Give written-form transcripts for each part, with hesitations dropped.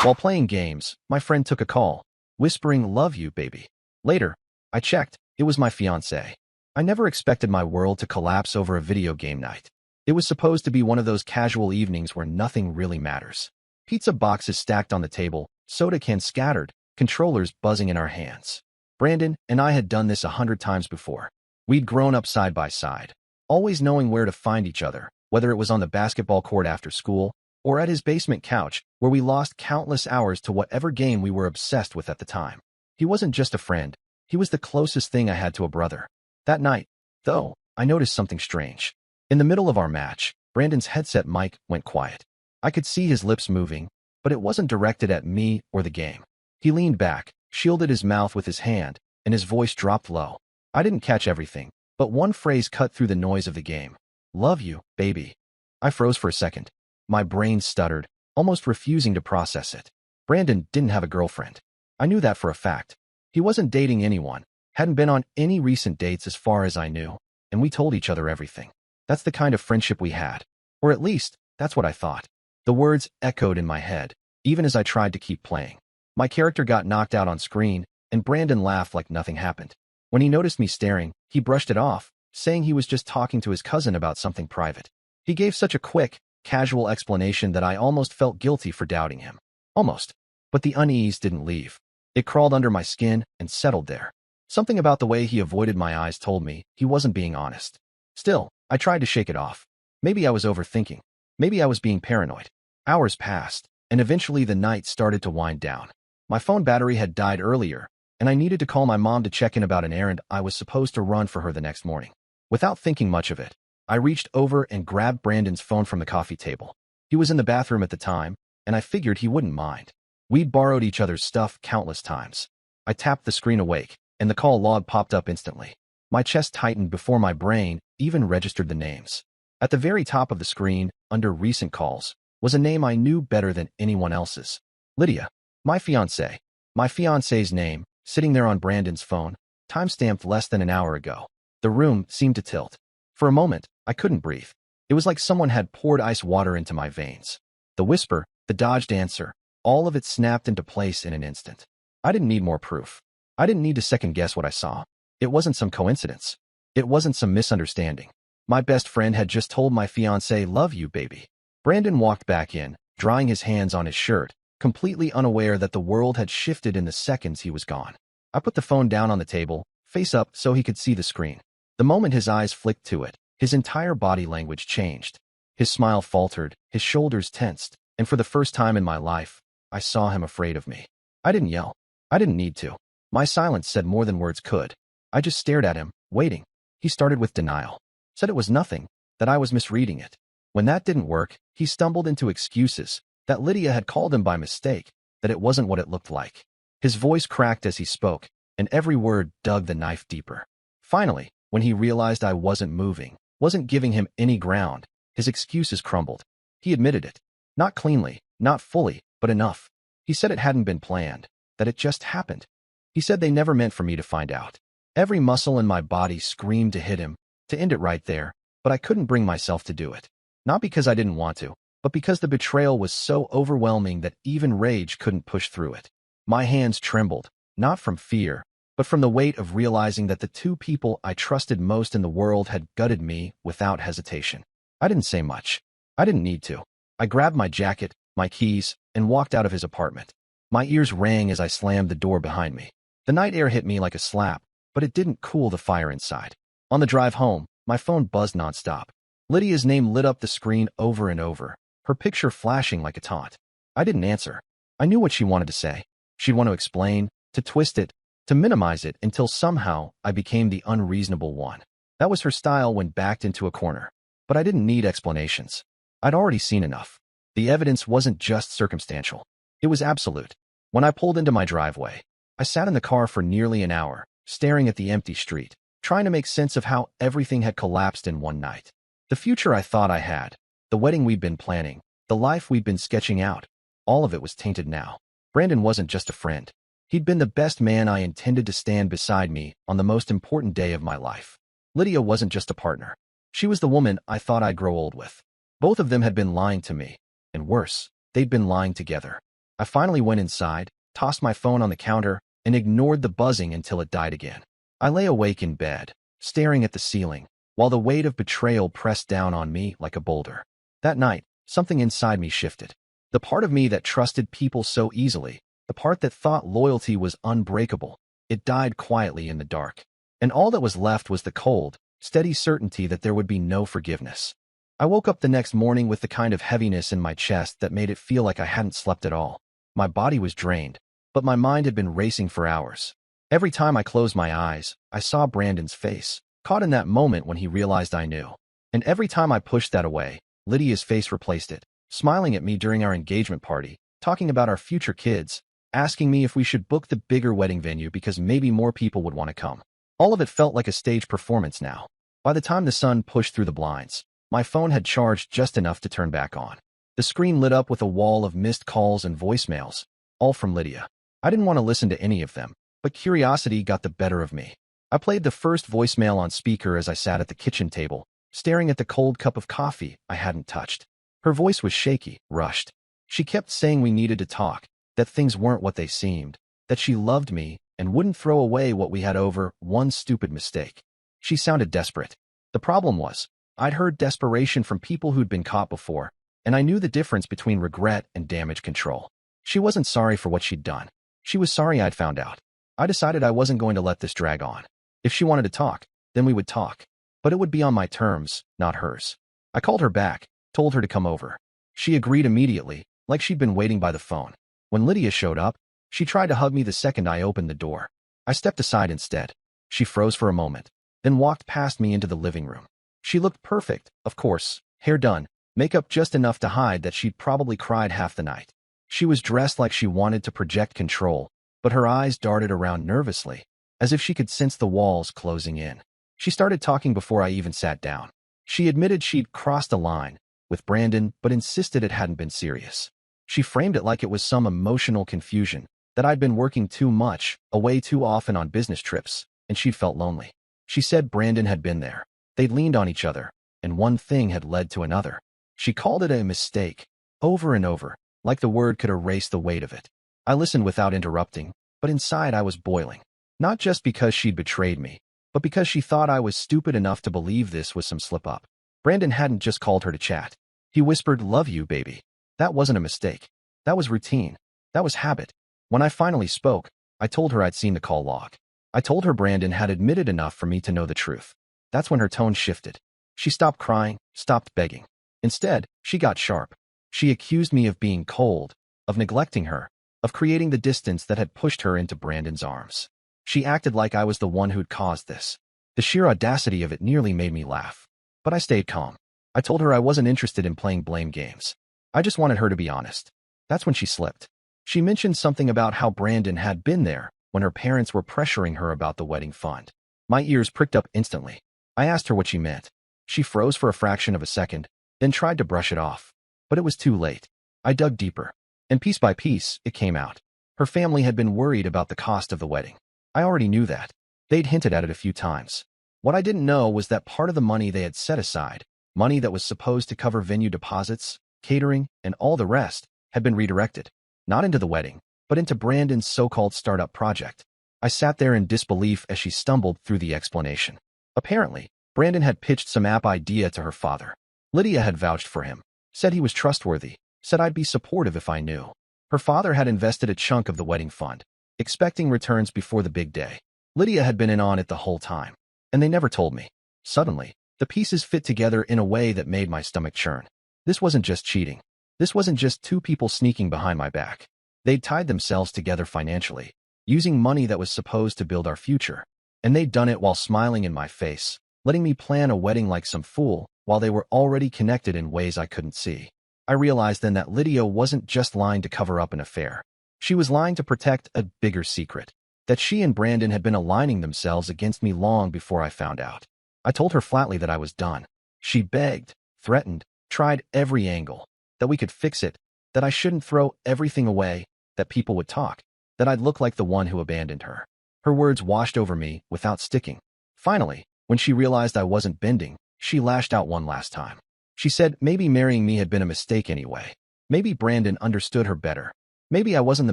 While playing games, my friend took a call, whispering, "Love you, baby." Later, I checked. It was my fiancée. I never expected my world to collapse over a video game night. It was supposed to be one of those casual evenings where nothing really matters. Pizza boxes stacked on the table, soda cans scattered, controllers buzzing in our hands. Brandon and I had done this 100 times before. We'd grown up side by side, always knowing where to find each other, whether it was on the basketball court after school or at his basement couch, where we lost countless hours to whatever game we were obsessed with at the time. He wasn't just a friend. He was the closest thing I had to a brother. That night, though, I noticed something strange. In the middle of our match, Brandon's headset mic went quiet. I could see his lips moving, but it wasn't directed at me or the game. He leaned back, shielded his mouth with his hand, and his voice dropped low. I didn't catch everything, but one phrase cut through the noise of the game. "Love you, baby." I froze for a second. My brain stuttered, almost refusing to process it. Brandon didn't have a girlfriend. I knew that for a fact. He wasn't dating anyone, hadn't been on any recent dates as far as I knew, and we told each other everything. That's the kind of friendship we had. Or at least, that's what I thought. The words echoed in my head, even as I tried to keep playing. My character got knocked out on screen, and Brandon laughed like nothing happened. When he noticed me staring, he brushed it off, saying he was just talking to his cousin about something private. He gave such a quick, casual explanation that I almost felt guilty for doubting him. Almost. But the unease didn't leave. It crawled under my skin and settled there. Something about the way he avoided my eyes told me he wasn't being honest. Still, I tried to shake it off. Maybe I was overthinking. Maybe I was being paranoid. Hours passed, and eventually the night started to wind down. My phone battery had died earlier, and I needed to call my mom to check in about an errand I was supposed to run for her the next morning. Without thinking much of it, I reached over and grabbed Brandon's phone from the coffee table. He was in the bathroom at the time, and I figured he wouldn't mind. We'd borrowed each other's stuff countless times. I tapped the screen awake, and the call log popped up instantly. My chest tightened before my brain even registered the names. At the very top of the screen, under recent calls, was a name I knew better than anyone else's. Lydia, my fiancée. My fiancée's name, sitting there on Brandon's phone, time-stamped less than an hour ago. The room seemed to tilt. For a moment, I couldn't breathe. It was like someone had poured ice water into my veins. The whisper, the dodged answer, all of it snapped into place in an instant. I didn't need more proof. I didn't need to second-guess what I saw. It wasn't some coincidence. It wasn't some misunderstanding. My best friend had just told my fiancée, "Love you, baby." Brandon walked back in, drying his hands on his shirt, completely unaware that the world had shifted in the seconds he was gone. I put the phone down on the table, face up so he could see the screen. The moment his eyes flicked to it, his entire body language changed. His smile faltered, his shoulders tensed, and for the first time in my life, I saw him afraid of me. I didn't yell. I didn't need to. My silence said more than words could. I just stared at him, waiting. He started with denial. Said it was nothing, that I was misreading it. When that didn't work, he stumbled into excuses, that Lydia had called him by mistake, that it wasn't what it looked like. His voice cracked as he spoke, and every word dug the knife deeper. Finally, when he realized I wasn't moving, wasn't giving him any ground, his excuses crumbled. He admitted it. Not cleanly, not fully, but enough. He said it hadn't been planned, that it just happened. He said they never meant for me to find out. Every muscle in my body screamed to hit him, to end it right there, but I couldn't bring myself to do it. Not because I didn't want to, but because the betrayal was so overwhelming that even rage couldn't push through it. My hands trembled, not from fear, but from the weight of realizing that the two people I trusted most in the world had gutted me without hesitation. I didn't say much. I didn't need to. I grabbed my jacket, my keys, and walked out of his apartment. My ears rang as I slammed the door behind me. The night air hit me like a slap, but it didn't cool the fire inside. On the drive home, my phone buzzed nonstop. Lydia's name lit up the screen over and over, her picture flashing like a taunt. I didn't answer. I knew what she wanted to say. She'd want to explain, to twist it, to minimize it until somehow I became the unreasonable one. That was her style when backed into a corner. But I didn't need explanations. I'd already seen enough. The evidence wasn't just circumstantial. It was absolute. When I pulled into my driveway, I sat in the car for nearly an hour, staring at the empty street, trying to make sense of how everything had collapsed in one night. The future I thought I had, the wedding we'd been planning, the life we'd been sketching out, all of it was tainted now. Brandon wasn't just a friend. He'd been the best man I intended to stand beside me on the most important day of my life. Lydia wasn't just a partner. She was the woman I thought I'd grow old with. Both of them had been lying to me, and worse, they'd been lying together. I finally went inside, tossed my phone on the counter, and ignored the buzzing until it died again. I lay awake in bed, staring at the ceiling, while the weight of betrayal pressed down on me like a boulder. That night, something inside me shifted. The part of me that trusted people so easily, the part that thought loyalty was unbreakable, it died quietly in the dark. And all that was left was the cold, steady certainty that there would be no forgiveness. I woke up the next morning with the kind of heaviness in my chest that made it feel like I hadn't slept at all. My body was drained, but my mind had been racing for hours. Every time I closed my eyes, I saw Brandon's face, caught in that moment when he realized I knew. And every time I pushed that away, Lydia's face replaced it, smiling at me during our engagement party, talking about our future kids, asking me if we should book the bigger wedding venue because maybe more people would want to come. All of it felt like a stage performance now. By the time the sun pushed through the blinds, my phone had charged just enough to turn back on. The screen lit up with a wall of missed calls and voicemails, all from Lydia. I didn't want to listen to any of them, but curiosity got the better of me. I played the first voicemail on speaker as I sat at the kitchen table, staring at the cold cup of coffee I hadn't touched. Her voice was shaky, rushed. She kept saying we needed to talk, that things weren't what they seemed, that she loved me and wouldn't throw away what we had over one stupid mistake. She sounded desperate. The problem was, I'd heard desperation from people who'd been caught before, and I knew the difference between regret and damage control. She wasn't sorry for what she'd done. She was sorry I'd found out. I decided I wasn't going to let this drag on. If she wanted to talk, then we would talk. But it would be on my terms, not hers. I called her back, told her to come over. She agreed immediately, like she'd been waiting by the phone. When Lydia showed up, she tried to hug me the second I opened the door. I stepped aside instead. She froze for a moment, then walked past me into the living room. She looked perfect, of course, hair done, makeup just enough to hide that she'd probably cried half the night. She was dressed like she wanted to project control, but her eyes darted around nervously, as if she could sense the walls closing in. She started talking before I even sat down. She admitted she'd crossed a line with Brandon, but insisted it hadn't been serious. She framed it like it was some emotional confusion, that I'd been working too much, away too often on business trips, and she'd felt lonely. She said Brandon had been there. They'd leaned on each other, and one thing had led to another. She called it a mistake, over and over, like the word could erase the weight of it. I listened without interrupting, but inside I was boiling. Not just because she'd betrayed me, but because she thought I was stupid enough to believe this was some slip-up. Brandon hadn't just called her to chat. He whispered, "Love you, baby." That wasn't a mistake. That was routine. That was habit. When I finally spoke, I told her I'd seen the call log. I told her Brandon had admitted enough for me to know the truth. That's when her tone shifted. She stopped crying, stopped begging. Instead, she got sharp. She accused me of being cold, of neglecting her, of creating the distance that had pushed her into Brandon's arms. She acted like I was the one who'd caused this. The sheer audacity of it nearly made me laugh. But I stayed calm. I told her I wasn't interested in playing blame games. I just wanted her to be honest. That's when she slipped. She mentioned something about how Brandon had been there when her parents were pressuring her about the wedding fund. My ears pricked up instantly. I asked her what she meant. She froze for a fraction of a second, then tried to brush it off. But it was too late. I dug deeper, and piece by piece, it came out. Her family had been worried about the cost of the wedding. I already knew that. They'd hinted at it a few times. What I didn't know was that part of the money they had set aside, money that was supposed to cover venue deposits, catering, and all the rest, had been redirected. Not into the wedding, but into Brandon's so-called startup project. I sat there in disbelief as she stumbled through the explanation. Apparently, Brandon had pitched some app idea to her father. Lydia had vouched for him, said he was trustworthy, said I'd be supportive if I knew. Her father had invested a chunk of the wedding fund, expecting returns before the big day. Lydia had been in on it the whole time, and they never told me. Suddenly, the pieces fit together in a way that made my stomach churn. This wasn't just cheating. This wasn't just two people sneaking behind my back. They'd tied themselves together financially, using money that was supposed to build our future. And they'd done it while smiling in my face, letting me plan a wedding like some fool, while they were already connected in ways I couldn't see. I realized then that Lydia wasn't just lying to cover up an affair. She was lying to protect a bigger secret, that she and Brandon had been aligning themselves against me long before I found out. I told her flatly that I was done. She begged, threatened, tried every angle, that we could fix it, that I shouldn't throw everything away, that people would talk, that I'd look like the one who abandoned her. Her words washed over me without sticking. Finally, when she realized I wasn't bending, she lashed out one last time. She said maybe marrying me had been a mistake anyway. Maybe Brandon understood her better. Maybe I wasn't the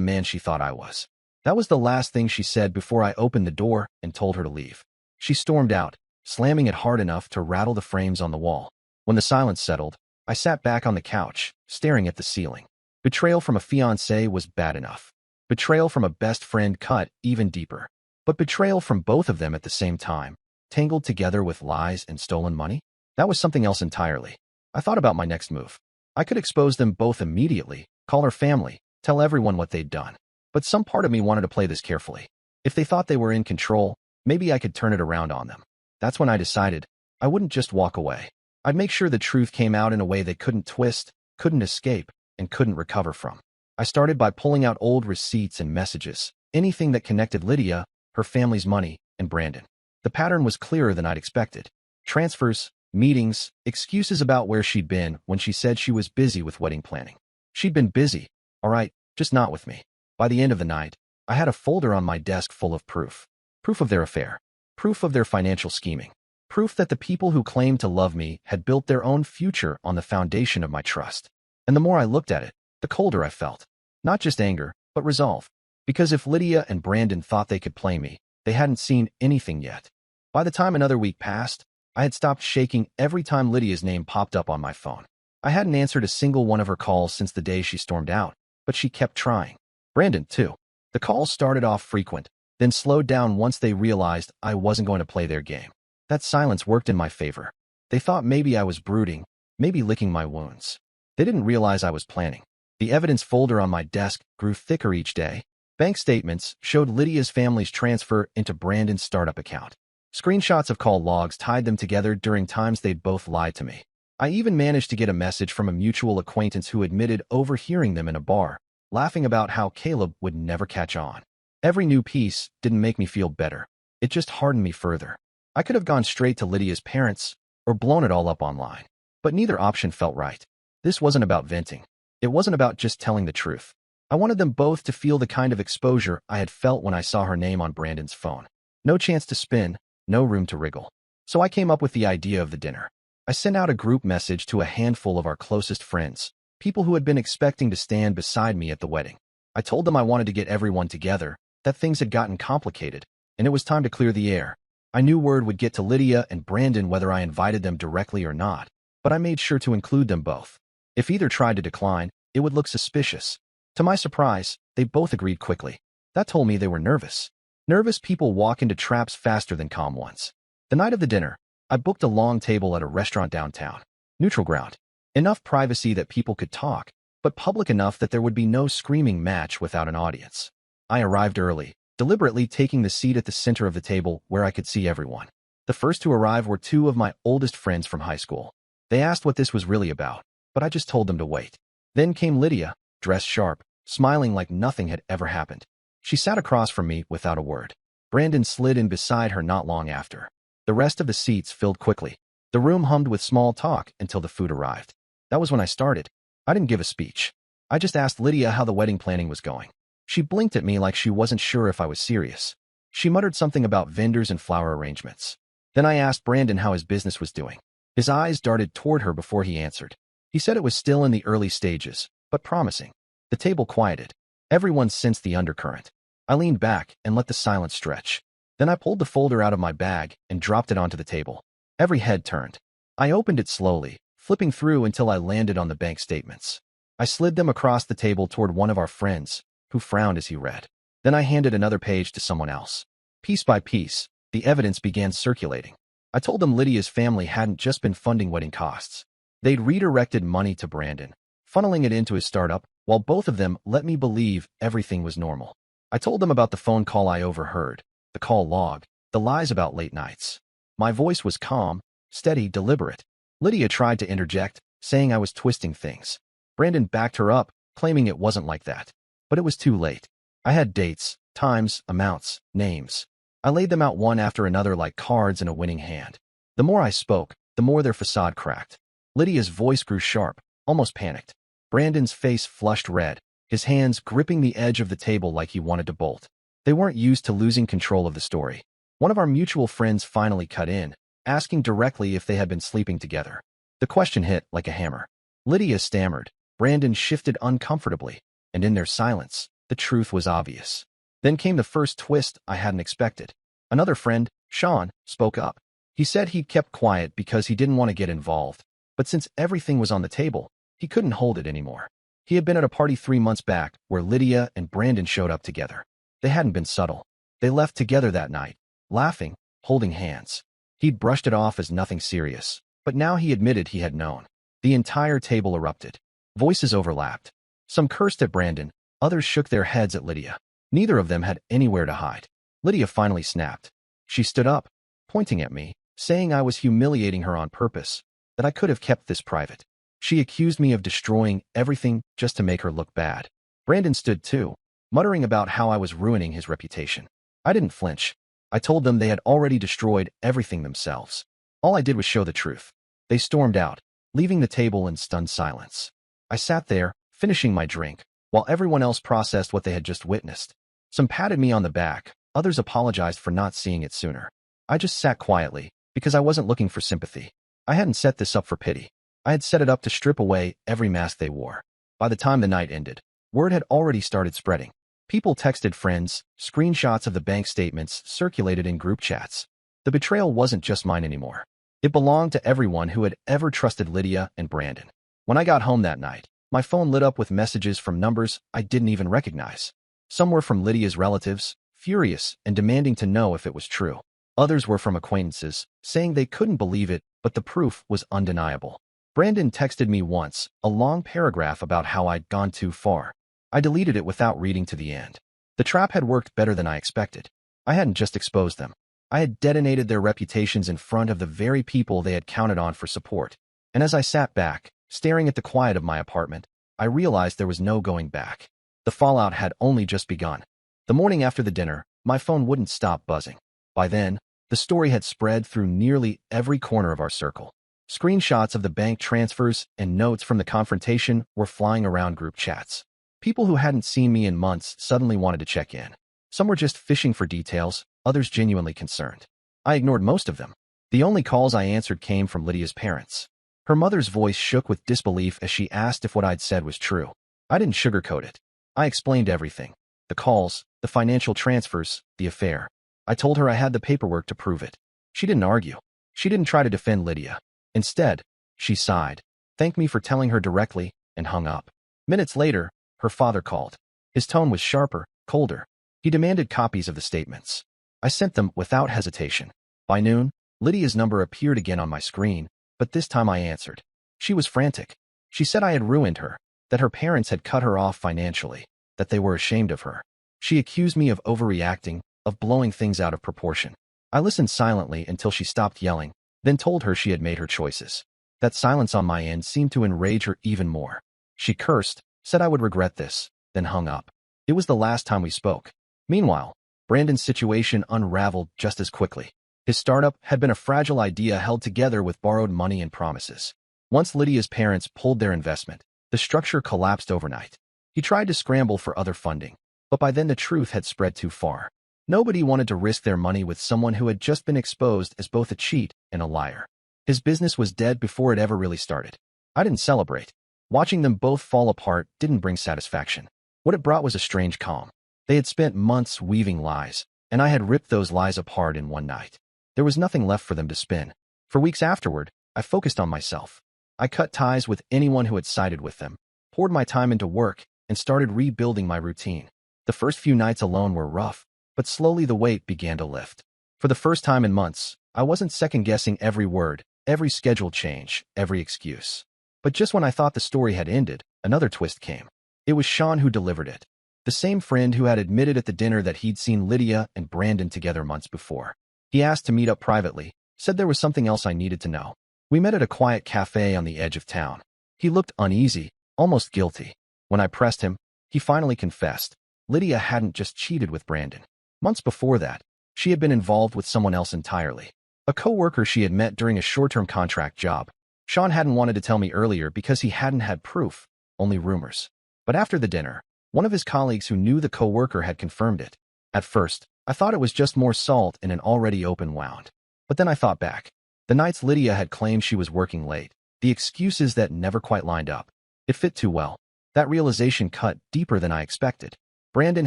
man she thought I was. That was the last thing she said before I opened the door and told her to leave. She stormed out, slamming it hard enough to rattle the frames on the wall. When the silence settled, I sat back on the couch, staring at the ceiling. Betrayal from a fiancé was bad enough. Betrayal from a best friend cut even deeper. But betrayal from both of them at the same time, tangled together with lies and stolen money? That was something else entirely. I thought about my next move. I could expose them both immediately, call her family, tell everyone what they'd done. But some part of me wanted to play this carefully. If they thought they were in control, maybe I could turn it around on them. That's when I decided I wouldn't just walk away. I'd make sure the truth came out in a way they couldn't twist, couldn't escape, and couldn't recover from. I started by pulling out old receipts and messages, anything that connected Lydia, her family's money, and Brandon. The pattern was clearer than I'd expected. Transfers, meetings, excuses about where she'd been when she said she was busy with wedding planning. She'd been busy, all right, just not with me. By the end of the night, I had a folder on my desk full of proof. Proof of their affair. Proof of their financial scheming. Proof that the people who claimed to love me had built their own future on the foundation of my trust. And the more I looked at it, the colder I felt. Not just anger, but resolve. Because if Lydia and Brandon thought they could play me, they hadn't seen anything yet. By the time another week passed, I had stopped shaking every time Lydia's name popped up on my phone. I hadn't answered a single one of her calls since the day she stormed out, but she kept trying. Brandon, too. The calls started off frequent, then slowed down once they realized I wasn't going to play their game. That silence worked in my favor. They thought maybe I was brooding, maybe licking my wounds. They didn't realize I was planning. The evidence folder on my desk grew thicker each day. Bank statements showed Lydia's family's transfer into Brandon's startup account. Screenshots of call logs tied them together during times they'd both lied to me. I even managed to get a message from a mutual acquaintance who admitted overhearing them in a bar, laughing about how Caleb would never catch on. Every new piece didn't make me feel better. It just hardened me further. I could have gone straight to Lydia's parents or blown it all up online. But neither option felt right. This wasn't about venting. It wasn't about just telling the truth. I wanted them both to feel the kind of exposure I had felt when I saw her name on Brandon's phone. No chance to spin, no room to wriggle. So I came up with the idea of the dinner. I sent out a group message to a handful of our closest friends, people who had been expecting to stand beside me at the wedding. I told them I wanted to get everyone together, that things had gotten complicated, and it was time to clear the air. I knew word would get to Lydia and Brandon whether I invited them directly or not, but I made sure to include them both. If either tried to decline, it would look suspicious. To my surprise, they both agreed quickly. That told me they were nervous. Nervous people walk into traps faster than calm ones. The night of the dinner, I booked a long table at a restaurant downtown. Neutral ground. Enough privacy that people could talk, but public enough that there would be no screaming match without an audience. I arrived early, deliberately taking the seat at the center of the table where I could see everyone. The first to arrive were two of my oldest friends from high school. They asked what this was really about, but I just told them to wait. Then came Lydia, dressed sharp, smiling like nothing had ever happened. She sat across from me without a word. Brandon slid in beside her not long after. The rest of the seats filled quickly. The room hummed with small talk until the food arrived. That was when I started. I didn't give a speech. I just asked Lydia how the wedding planning was going. She blinked at me like she wasn't sure if I was serious. She muttered something about vendors and flower arrangements. Then I asked Brandon how his business was doing. His eyes darted toward her before he answered. He said it was still in the early stages, but promising. The table quieted. Everyone sensed the undercurrent. I leaned back and let the silence stretch. Then I pulled the folder out of my bag and dropped it onto the table. Every head turned. I opened it slowly, flipping through until I landed on the bank statements. I slid them across the table toward one of our friends, who frowned as he read. Then I handed another page to someone else. Piece by piece, the evidence began circulating. I told them Lydia's family hadn't just been funding wedding costs. They'd redirected money to Brandon, funneling it into his startup, while both of them let me believe everything was normal. I told them about the phone call I overheard, the call log, the lies about late nights. My voice was calm, steady, deliberate. Lydia tried to interject, saying I was twisting things. Brandon backed her up, claiming it wasn't like that. But it was too late. I had dates, times, amounts, names. I laid them out one after another like cards in a winning hand. The more I spoke, the more their facade cracked. Lydia's voice grew sharp, almost panicked. Brandon's face flushed red, his hands gripping the edge of the table like he wanted to bolt. They weren't used to losing control of the story. One of our mutual friends finally cut in, asking directly if they had been sleeping together. The question hit like a hammer. Lydia stammered. Brandon shifted uncomfortably. and in their silence, the truth was obvious. Then came the first twist I hadn't expected. Another friend, Sean, spoke up. He said he'd kept quiet because he didn't want to get involved, but since everything was on the table, he couldn't hold it anymore. He had been at a party 3 months back where Lydia and Brandon showed up together. They hadn't been subtle. They left together that night, laughing, holding hands. He'd brushed it off as nothing serious, but now he admitted he had known. The entire table erupted. Voices overlapped. Some cursed at Brandon, others shook their heads at Lydia. Neither of them had anywhere to hide. Lydia finally snapped. She stood up, pointing at me, saying I was humiliating her on purpose, that I could have kept this private. She accused me of destroying everything just to make her look bad. Brandon stood too, muttering about how I was ruining his reputation. I didn't flinch. I told them they had already destroyed everything themselves. All I did was show the truth. They stormed out, leaving the table in stunned silence. I sat there, finishing my drink, while everyone else processed what they had just witnessed. Some patted me on the back, others apologized for not seeing it sooner. I just sat quietly, because I wasn't looking for sympathy. I hadn't set this up for pity. I had set it up to strip away every mask they wore. By the time the night ended, word had already started spreading. People texted friends, screenshots of the bank statements circulated in group chats. The betrayal wasn't just mine anymore. It belonged to everyone who had ever trusted Lydia and Brandon. When I got home that night, my phone lit up with messages from numbers I didn't even recognize. Some were from Lydia's relatives, furious and demanding to know if it was true. Others were from acquaintances, saying they couldn't believe it, but the proof was undeniable. Brandon texted me once, a long paragraph about how I'd gone too far. I deleted it without reading to the end. The trap had worked better than I expected. I hadn't just exposed them. I had detonated their reputations in front of the very people they had counted on for support. And as I sat back, staring at the quiet of my apartment, I realized there was no going back. The fallout had only just begun. The morning after the dinner, my phone wouldn't stop buzzing. By then, the story had spread through nearly every corner of our circle. Screenshots of the bank transfers and notes from the confrontation were flying around group chats. People who hadn't seen me in months suddenly wanted to check in. Some were just fishing for details, others genuinely concerned. I ignored most of them. The only calls I answered came from Lydia's parents. Her mother's voice shook with disbelief as she asked if what I'd said was true. I didn't sugarcoat it. I explained everything. The calls, the financial transfers, the affair. I told her I had the paperwork to prove it. She didn't argue. She didn't try to defend Lydia. Instead, she sighed, thanked me for telling her directly, and hung up. Minutes later, her father called. His tone was sharper, colder. He demanded copies of the statements. I sent them without hesitation. By noon, Lydia's number appeared again on my screen, but this time I answered. She was frantic. She said I had ruined her, that her parents had cut her off financially, that they were ashamed of her. She accused me of overreacting, of blowing things out of proportion. I listened silently until she stopped yelling, then told her she had made her choices. That silence on my end seemed to enrage her even more. She cursed, said I would regret this, then hung up. It was the last time we spoke. Meanwhile, Brandon's situation unraveled just as quickly. His startup had been a fragile idea held together with borrowed money and promises. Once Lydia's parents pulled their investment, the structure collapsed overnight. He tried to scramble for other funding, but by then the truth had spread too far. Nobody wanted to risk their money with someone who had just been exposed as both a cheat and a liar. His business was dead before it ever really started. I didn't celebrate. Watching them both fall apart didn't bring satisfaction. What it brought was a strange calm. They had spent months weaving lies, and I had ripped those lies apart in one night. There was nothing left for them to spin. For weeks afterward, I focused on myself. I cut ties with anyone who had sided with them, poured my time into work, and started rebuilding my routine. The first few nights alone were rough, but slowly the weight began to lift. For the first time in months, I wasn't second-guessing every word, every schedule change, every excuse. But just when I thought the story had ended, another twist came. It was Sean who delivered it. The same friend who had admitted at the dinner that he'd seen Lydia and Brandon together months before. He asked to meet up privately, said there was something else I needed to know. We met at a quiet cafe on the edge of town. He looked uneasy, almost guilty. When I pressed him, he finally confessed. Lydia hadn't just cheated with Brandon. Months before that, she had been involved with someone else entirely. A co-worker she had met during a short-term contract job. Sean hadn't wanted to tell me earlier because he hadn't had proof, only rumors. But after the dinner, one of his colleagues who knew the co-worker had confirmed it. At first, I thought it was just more salt in an already open wound. But then I thought back. The nights Lydia had claimed she was working late, the excuses that never quite lined up. It fit too well. That realization cut deeper than I expected. Brandon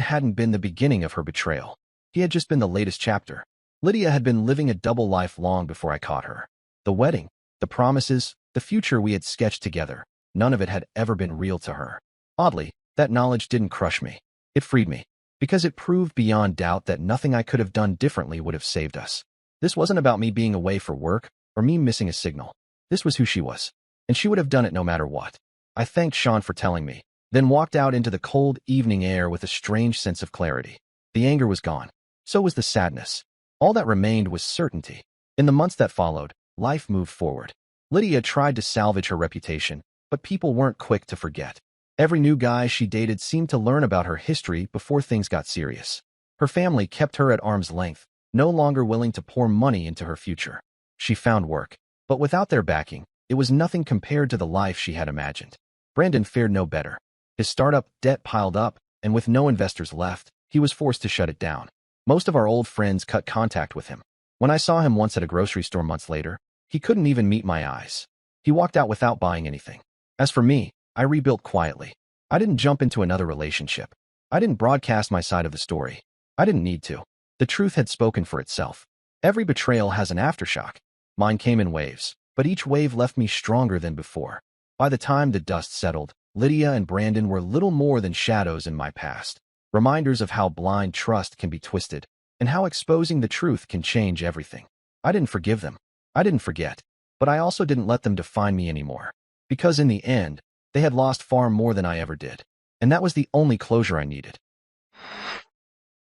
hadn't been the beginning of her betrayal. He had just been the latest chapter. Lydia had been living a double life long before I caught her. The wedding, the promises, the future we had sketched together, none of it had ever been real to her. Oddly, that knowledge didn't crush me. It freed me, because it proved beyond doubt that nothing I could have done differently would have saved us. This wasn't about me being away for work or me missing a signal. This was who she was, and she would have done it no matter what. I thanked Sean for telling me, then walked out into the cold evening air with a strange sense of clarity. The anger was gone. So was the sadness. All that remained was certainty. In the months that followed, life moved forward. Lydia tried to salvage her reputation, but people weren't quick to forget. Every new guy she dated seemed to learn about her history before things got serious. Her family kept her at arm's length, no longer willing to pour money into her future. She found work, but without their backing, it was nothing compared to the life she had imagined. Brandon fared no better. His startup debt piled up, and with no investors left, he was forced to shut it down. Most of our old friends cut contact with him. When I saw him once at a grocery store months later, he couldn't even meet my eyes. He walked out without buying anything. As for me, I rebuilt quietly. I didn't jump into another relationship. I didn't broadcast my side of the story. I didn't need to. The truth had spoken for itself. Every betrayal has an aftershock. Mine came in waves, but each wave left me stronger than before. By the time the dust settled, Lydia and Brandon were little more than shadows in my past. Reminders of how blind trust can be twisted, and how exposing the truth can change everything. I didn't forgive them. I didn't forget. But I also didn't let them define me anymore. Because in the end, they had lost far more than I ever did. And that was the only closure I needed.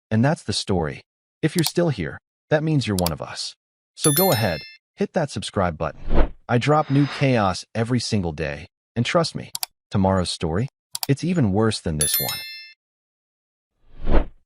And that's the story. If you're still here, that means you're one of us. So go ahead, hit that subscribe button. I drop new chaos every single day, and trust me, tomorrow's story, it's even worse than this one.